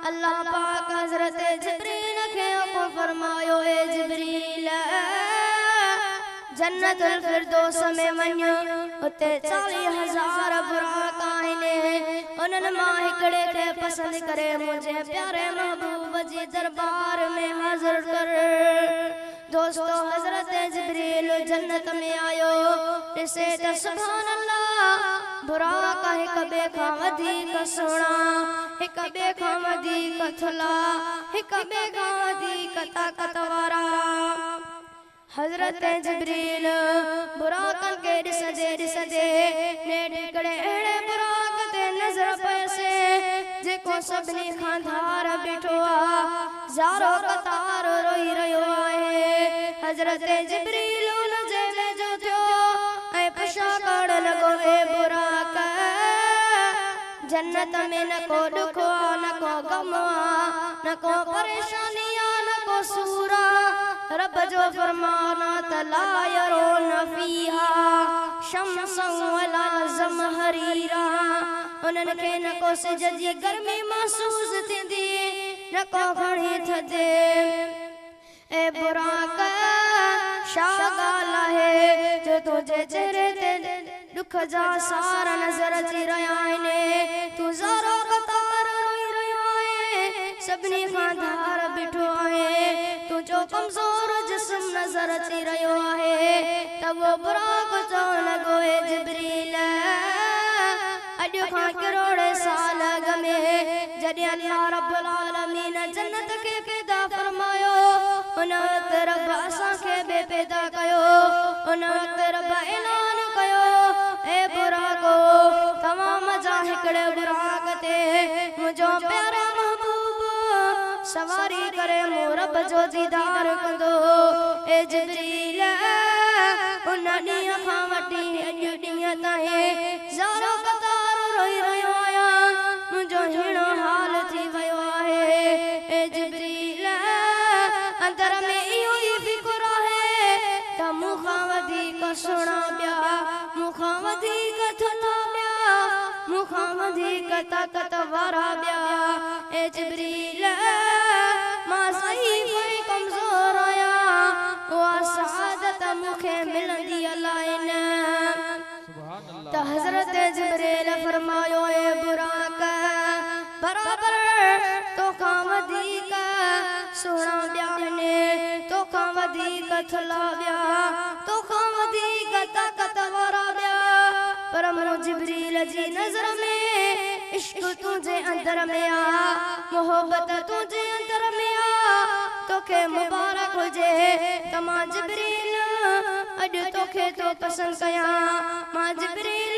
अल्लाह पाक हजरत जिब्रील खे हुकुम फरमायो ए जिब्रील जन्नतुल फिरदौस में वञो उते 40,000 बुराक आहिनि उन्हनि मां हिकिड़े खे पसंदि करे मुंहिंजे प्यारे महबूब जी दरबार में हाज़िर कर। दोस्तों हजरत जिब्रील जन्नत में आयो ॾिसे त सुभान अल्लाह बुराक हिक ॿिए खां वधीक सुहिणा हिक ॿिए खां वधीक थुल्हा हिक ॿिए खां वधीक ताक़त वारा। हजरत जिब्रील बुराकन के ॾिसंदे नेठ हिकिड़े अहिड़े बुराक ते नज़र पयसि जेको सभिनी खां धार बीठो आहे ज़ारो क़तार रोई रहियो आहे। हजरत जिब्रील उन जे वेझो थियो ऐं पुछा करण लॻो ए बुराक जन्नत में न को ॾुख आहे न को ग़म आहे न को परेशानी आहे न को सूर आहे। रब जो फरमान त ला यरोन फीहा शम्सन वला ज़महरीरा उन्हनि खे न को सिज जी गर्मी महसूस थींदी न को घणी थधि। ए बुराक छा ॻाल्हि आहे जो तुंहिंजे चेहरे ते दुख जा सार नज़र अची रहिया आहिनि तूं ज़ारो क़तार रोई रहियो आहे सभिनी खां धार बीठो आहे तुंहिंजो कमज़ोर जिस्म नज़र अची रहियो आहे त वो बुराक चवण लॻो ए जिब्रील अॼु खां करोड़े साल अॻु में जॾहिं अल्लाह रब्बुल आलमीन जन्नत खे पैदा फरमायो उन वक़्तु रब असांखे बि पैदा कयो उन वक़्तु रब ऐलान कयो ए बुराको तव्हां मज़ा हिकिड़े बुराक ते मुंहिंजो प्यारो महबूब सवारी करे मूं रब जो दीदार कंदो। ए जिब्रील उन ॾींहं खां वठी अॼु ॾींहं ताईं ज़ारो क़तार रोई रहियो आहियां मुंहिंजो अहिड़ो हाल थी वियो आहे। ए जिब्रील अंदर में इहो ई फ़िक्र आहे त मूंखां वधीक सुहिणा ॿिया मूंखां वधीक थुल्हा ॿिया मूंखां वधीक ताक़त वारा ॿिया। ए जिब्रील मां ज़ईफ़ ऐं कमज़ोर आहियां उहा सआदत मूंखे मिलंदी अलाए न। त हज़रत जिब्रील फरमायो ए बुराक बराबर तोखां वधीक सुहिणा ॿिया आहिनि तोखां वधीक थुल्हा ॿिया तोखां वधीक ताक़त वारा ॿिया पर मूं जिब्रील जी नज़र में इश्क तुंहिंजे अंदर में आ मोहब्बत तुंहिंजे अंदर में आ तोखे मुबारक हुजे त मां जिब्रील अॼु तोखे तो पसंदि कयां मां जिब्रील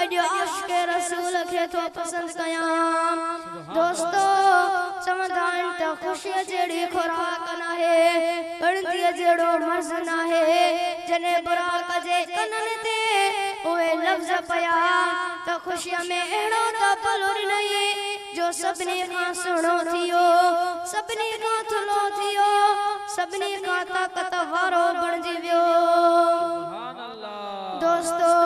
अॼु आशिक़ रसूल खे तो पसंदि कयां। दोस्तो चवंदा आहिनि त ख़ुशीअ जहिड़ी खुराक नाहे गणतीअ जहिड़ो मर्ज़ नाहे जॾहिं बुराक जे कननि ते उहे लफ़्ज़ पया त ख़ुशीअ में अहिड़ो त पल ॾिनई जो सभिनी खां सुहिणो थियो सभिनी खां थुल्हो थियो सभिनी खां ताक़त वारो बणिजी वियो। दोस्तो